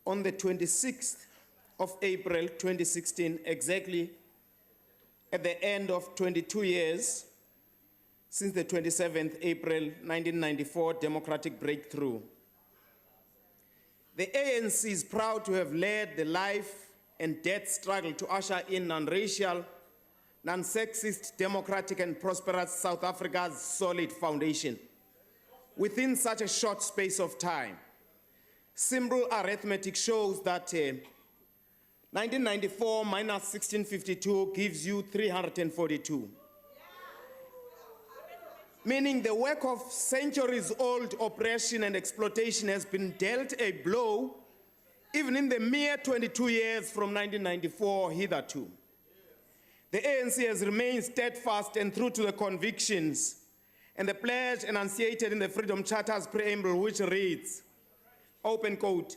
on the 26th of April 2016, exactly at the end of 22 years since the 27th April 1994 democratic breakthrough. The ANC is proud to have led the life and death struggle to usher in non-racial, non-sexist, democratic and prosperous South Africa's solid foundation within such a short space of time. Simple arithmetic shows that 1994 minus 1652 gives you 342. Meaning the work of centuries-old oppression and exploitation has been dealt a blow even in the mere 22 years from 1994 hitherto. The ANC has remained steadfast and true to the convictions and the pledge enunciated in the Freedom Charter's preamble, which reads, open quote,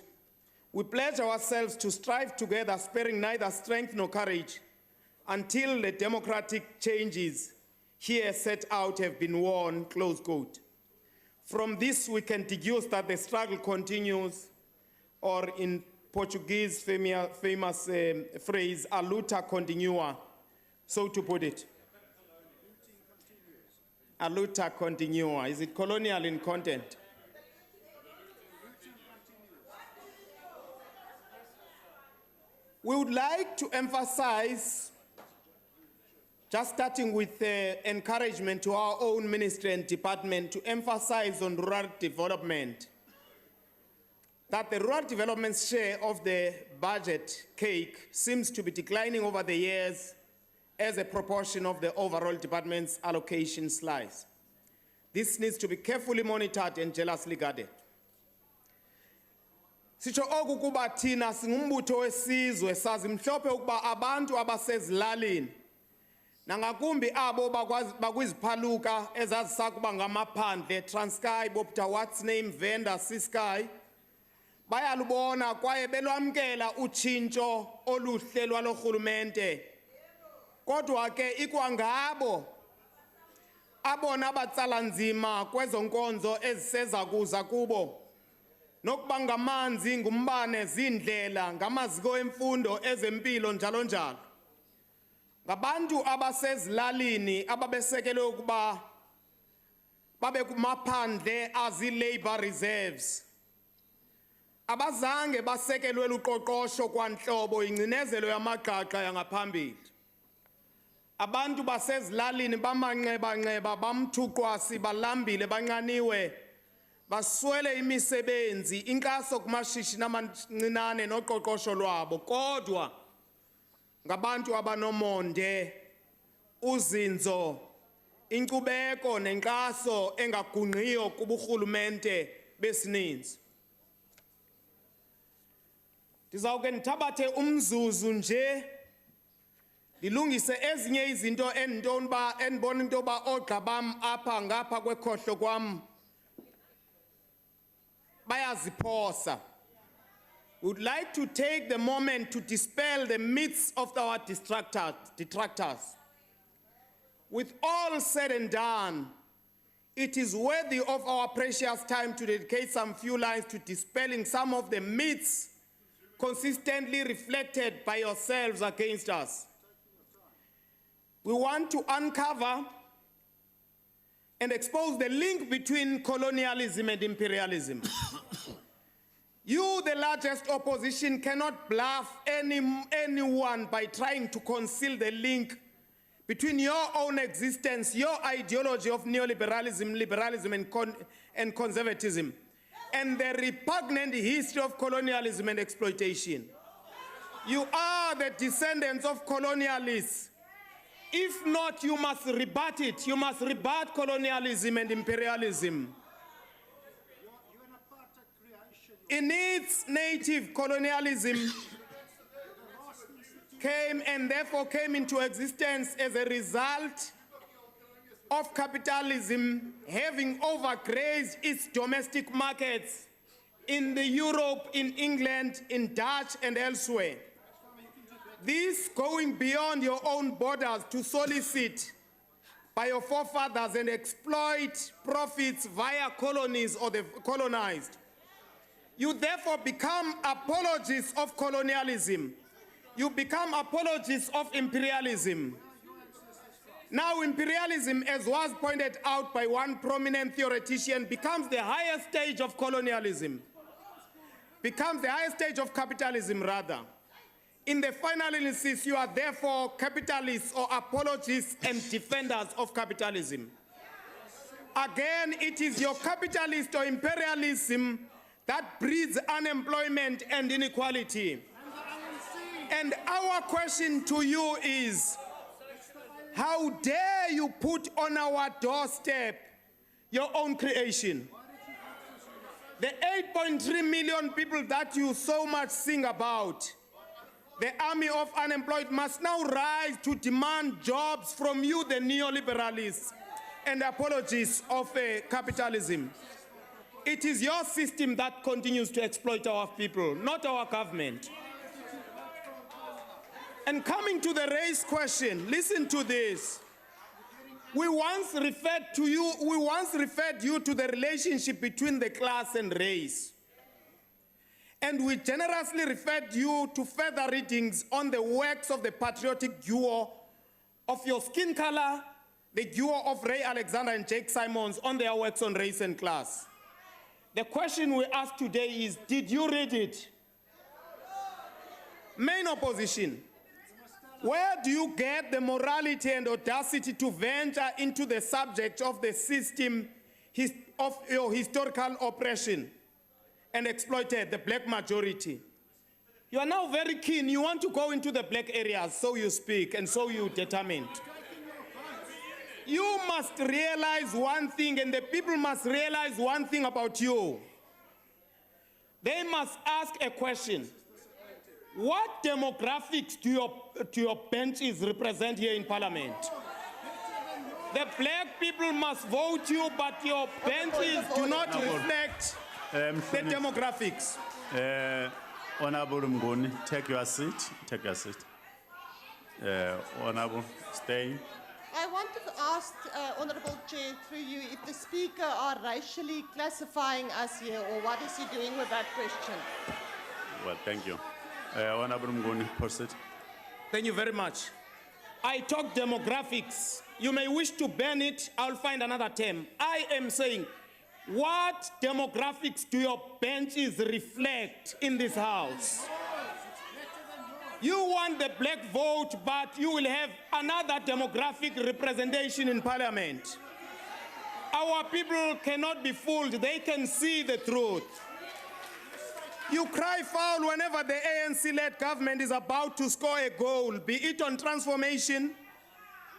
"We pledge ourselves to strive together, sparing neither strength nor courage, until the democratic changes here set out have been won," close quote. From this, we can deduce that the struggle continues, or in Portuguese famous phrase, a luta continua, so to put it. A luta continua. Is it colonial in content? We would like to emphasize, just starting with encouragement to our own ministry and department, to emphasize on rural development, that the rural development's share of the budget cake seems to be declining over the years as a proportion of the overall department's allocation slice. This needs to be carefully monitored and jealously guarded. Sitsho oku kuba thina singumbutho wesizwe sazi mhlophe ukuba abantu abasezilalini nangakumbi abo bakwiziphaluka ezazisakuba ngamaphandle Transkei, Bopta, what's name, Venda, Ciskei, bayalubona kwaye belwamkela utshintsho oluhle lwalorhulumente. Kodwa ke ikwangabo abona abatsala nzima kwezo nkonzo eziseza kuza kubo, nokuba ngamanzi, ngumbane, zindlela, ngamaziko emfundo, ezempilo njalo njalo. Ngabantu abasezilalini ababesekelwe ukuba babe kumaphandle azi-labor reserves, abazange basekelwe luqoqosho kwanhlobo ingcinezelo yamagaqa yangaphambili. Abantu basezilalini bamanxeba-nxeba, bamthuqwasi, balambile, banqaniwe, baswele imisebenzi, inkaso kumashishini amancinane noqoqosho lwabo, kodwa ngabantu abanomonde, uzinzo, inkcubeko nenkaso engagungqiyo kuburhulumente besininzi. Ndizawuke ndithabathe umzuzu nje ndilungise ezinye izinto endibona into yoba oogxa bam apha ngapha kwekhohlo kwam bayaziphosa. We would like to take the moment to dispel the myths of our detractors. With all said and done, it is worthy of our precious time to dedicate some few lines to dispelling some of the myths consistently reflected by yourselves against us. We want to uncover and expose the link between colonialism and imperialism. You, the largest opposition, cannot bluff anyone by trying to conceal the link between your own existence, your ideology of neoliberalism, liberalism, and conservatism, and the repugnant history of colonialism and exploitation. You are the descendants of colonialists. If not, you must rebut it. You must rebut colonialism and imperialism. In its native, colonialism came and therefore came into existence as a result of capitalism having overgrazed its domestic markets in Europe, in England, in Dutch and elsewhere. This going beyond your own borders to solicit by your forefathers and exploit profits via colonies or the colonized. You therefore become apologists of colonialism. You become apologists of imperialism. Now, imperialism, as was pointed out by one prominent theoretician, becomes the highest stage of colonialism, becomes the highest stage of capitalism, rather. In the final analysis, you are therefore capitalists or apologists and defenders of capitalism. Again, it is your capitalist or imperialism that breeds unemployment and inequality. And our question to you is, how dare you put on our doorstep your own creation? The 8.3 million people that you so much sing about, the army of unemployed, must now rise to demand jobs from you, the neoliberalists and apologists of capitalism. It is your system that continues to exploit our people, not our government. And coming to the race question, listen to this. We once referred you to the relationship between the class and race. And we generously referred you to further readings on the works of the patriotic duo of your skin color, the duo of Ray Alexander and Jake Simons on their works on race and class. The question we ask today is, did you read it? Main opposition. Where do you get the morality and audacity to venture into the subject of the system of your historical oppression and exploited the black majority? You are now very keen. You want to go into the black areas, so you speak, and so you determined. You must realize one thing, and the people must realize one thing about you. They must ask a question. What demographics do your benches represent here in Parliament? The black people must vote you, but your benches do not reflect the demographics. Honorable Mnguni, take your seat. Take your seat. Honorable, stay. I want to ask, Honourable Chair, through you, if the Speaker are racially classifying us here, or what is he doing with that question? Well, thank you. Honorable Mnguni, proceed. Thank you very much. I talk demographics. You may wish to ban it. I'll find another term. I am saying, what demographics do your benches reflect in this House? You want the black vote, but you will have another demographic representation in Parliament. Our people cannot be fooled. They can see the truth. You cry foul whenever the ANC-led government is about to score a goal, be it on transformation,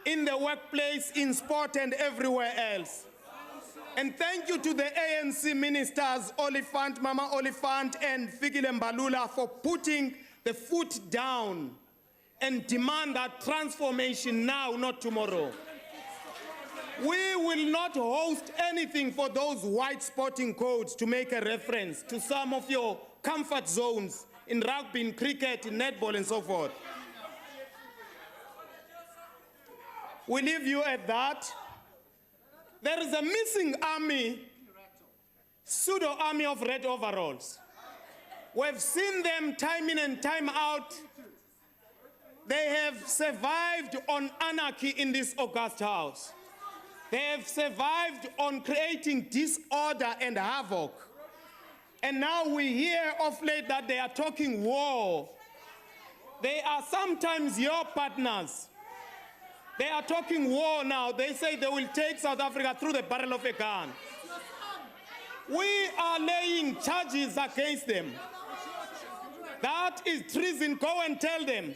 in the workplace, in sport, and everywhere else. And thank you to the ANC ministers, Oliphant, Mama Oliphant, and Fikile Mbalula, for putting the foot down and demand that transformation now, not tomorrow. We will not host anything for those white sporting codes to make a reference to some of your comfort zones in rugby, in cricket, in netball, and so forth. We leave you at that. There is a missing army, pseudo-army of red overalls. We've seen them time in and time out. They have survived on anarchy in this august House. They have survived on creating disorder and havoc. And now we hear of late that they are talking war. They are sometimes your partners. They are talking war now. They say they will take South Africa through the barrel of a gun. We are laying charges against them. That is treason. Go and tell them.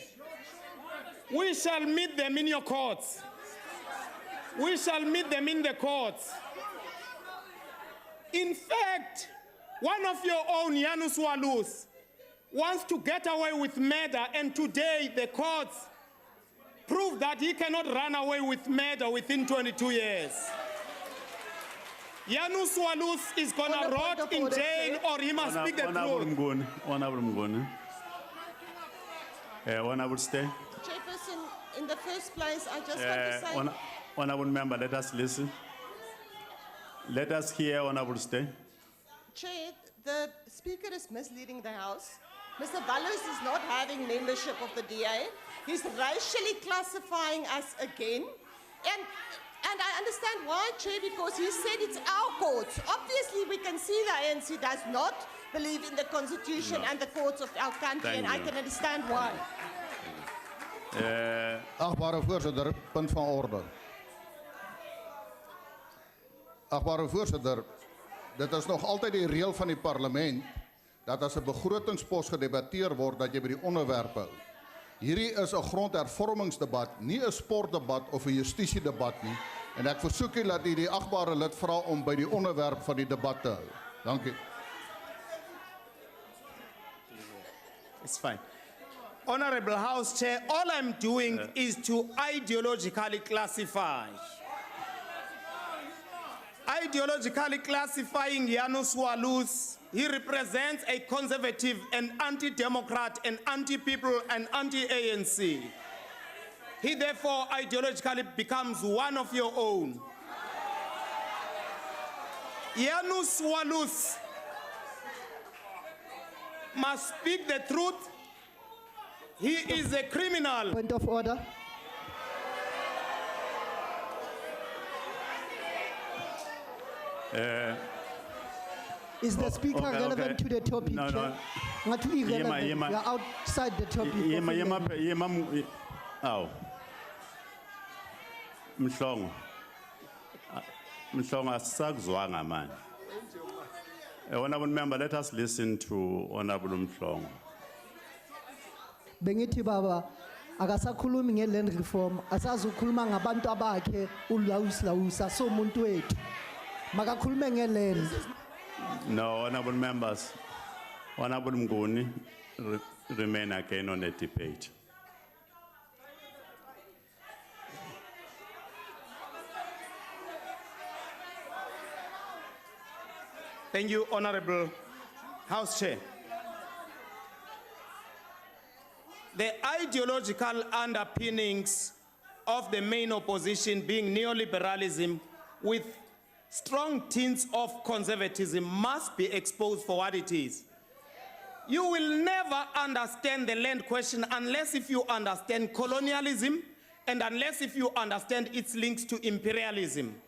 We shall meet them in your courts. We shall meet them in the courts. In fact, one of your own, Janus Walus, wants to get away with murder, and today the courts prove that he cannot run away with murder within 22 years. Janus Walus is going to rot in jail, or he must speak the truth. Honorable Mnguni. Honorable stay. Chairperson, in the first place, I just want to say... Honorable member, let us listen. Let us hear Honorable stay. Chair, The speaker is misleading the House. Mr. Valus is not having membership of the DA. He's racially classifying us again. And I understand why, Chair, because he said it's our courts. Obviously, we can see the ANC does not believe in the Constitution and the courts of our country, and I can understand why. Achtbare voorzitter, punt van orde. Achtbare voorzitter, dit is nog altijd die reël van die parlement dat as 'n begrotingspos gedebatteer word dat jy by die onderwerp hou. Hierdie is 'n grondhervormingsdebat, nie 'n sportdebat of 'n justisiedebat nie. En ek versoek u dat u die agbare lid vra om by die onderwerp van die debat te hou. Dankie. It's fine. Honorable House Chair, all I'm doing is to ideologically classify. Ideologically classifying Janus Walus. He represents a conservative and anti-democrat and anti-people and anti-ANC. He therefore ideologically becomes one of your own. Janus Walus must speak the truth. He is a criminal. Point of order. Is the speaker okay, relevant to the topic? No, Chair? Not irrelevant. Yema. We are outside the topic. Aw. Mhlongo. Mhlongo asakuzwanga man. Honorable member, let us listen to Honorable Mhlongo. Bengithi baba akasakhulumi ngeland reform, asazukhuluma ngabantu abakhe ulawusa so umuntu wethu. Makakhulume ngeland. No, honorable members, Honorable Mnguni remain again on the debate. Thank you, Honorable House Chair. The ideological underpinnings of the main opposition being neoliberalism with strong tints of conservatism must be exposed for what it is. You will never understand the land question unless if you understand colonialism and unless if you understand its links to imperialism.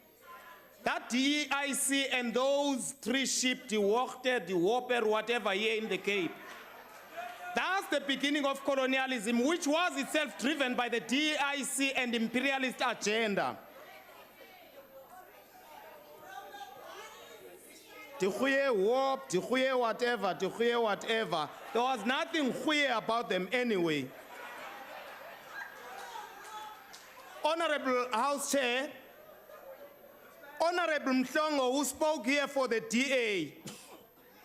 That DEIC and those three ship, the Wachter, the Whopper, whatever here in the Cape, that's the beginning of colonialism, which was itself driven by the DEIC and imperialist agenda. Whatever. There was nothing about them anyway. Honorable House Chair, Honorable Mhlongo, who spoke here for the DA,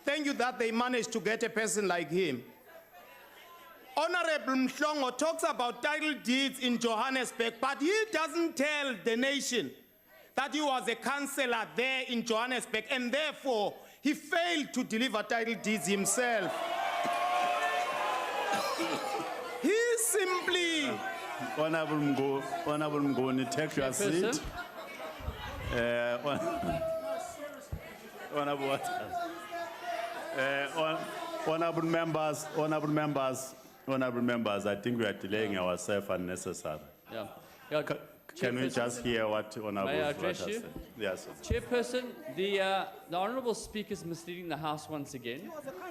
thank you that they managed to get a person like him. Honorable Mhlongo talks about title deeds in Johannesburg, but he doesn't tell the nation that he was a councillor there in Johannesburg, and therefore he failed to deliver title deeds himself. He simply... Honorable Mnguni, take your seat. Honorable members, I think we are delaying ourselves unnecessarily. Yeah. Can we just hear what Honorable May I address you? said? Yes. Chairperson, the Honourable Speaker is misleading the House once again.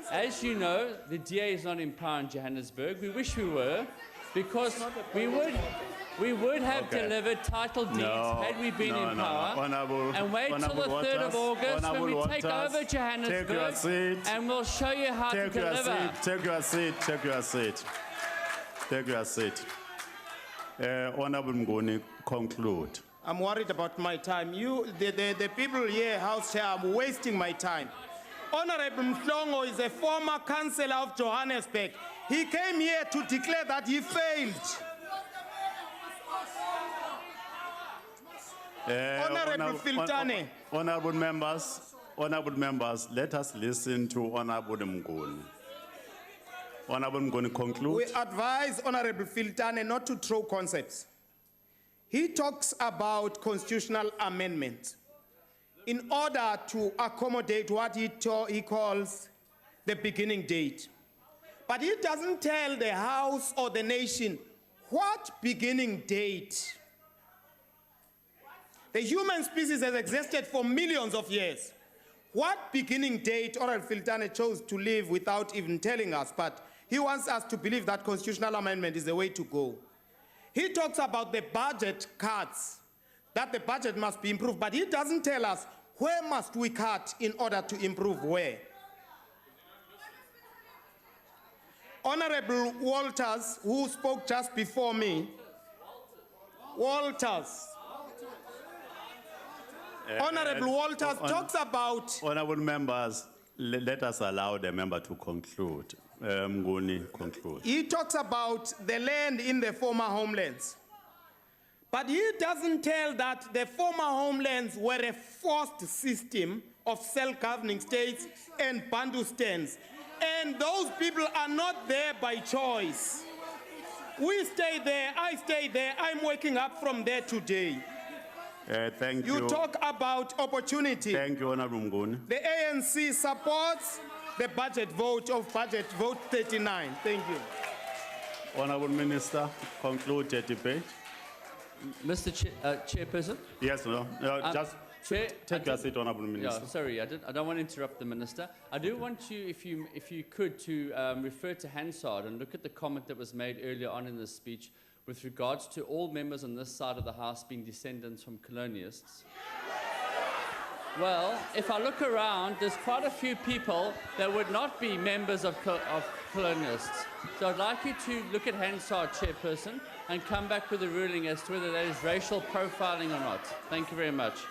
As you know, the DA is not in power in Johannesburg. We wish we were, because we would have delivered title deeds had we been in power. Honorable, and wait till the 3rd of August when we take over Johannesburg, and we'll show you how to deliver. Take your seat. Honorable Mnguni, conclude. I'm worried about my time. The people here, House Chair, I'm wasting my time. Honorable Mhlongo is a former councillor of Johannesburg. He came here to declare that he failed. Honorable Filtane. Honorable members, let us listen to Honorable Mnguni. Honorable Mnguni, conclude. We advise Honorable Filtane not to throw concepts. He talks about constitutional amendment in order to accommodate what he calls the beginning date. But he doesn't tell the House or the nation what beginning date. The human species has existed for millions of years. What beginning date Oral Filtane chose to live without even telling us, but he wants us to believe that constitutional amendment is the way to go. He talks about the budget cuts, that the budget must be improved, but he doesn't tell us where must we cut in order to improve where. Honorable Walters, who spoke just before me, Honorable Walters talks about Honorable members, let us allow the member to conclude. Mnguni, conclude. He talks about the land in the former homelands. But he doesn't tell that the former homelands were a forced system of self-governing states and Bandustans. And those people are not there by choice. We stay there, I stay there, I'm waking up from there today. Thank you. You talk about opportunity. Thank you, Honorable Mnguni. The ANC supports the budget vote 39. Thank you. Honorable Minister, conclude the debate. Mr. Chairperson? Yes, no, just Chair, take your seat, Honorable Minister. Yeah, sorry, I don't want to interrupt the minister. I do want you, if you could, to refer to Hansard and look at the comment that was made earlier on in this speech with regards to all members on this side of the House being descendants from colonialists. Well, if I look around, there's quite a few people that would not be members of colonialists. So I'd like you to look at Hansard, Chairperson, and come back with a ruling as to whether that is racial profiling or not. Thank you very much.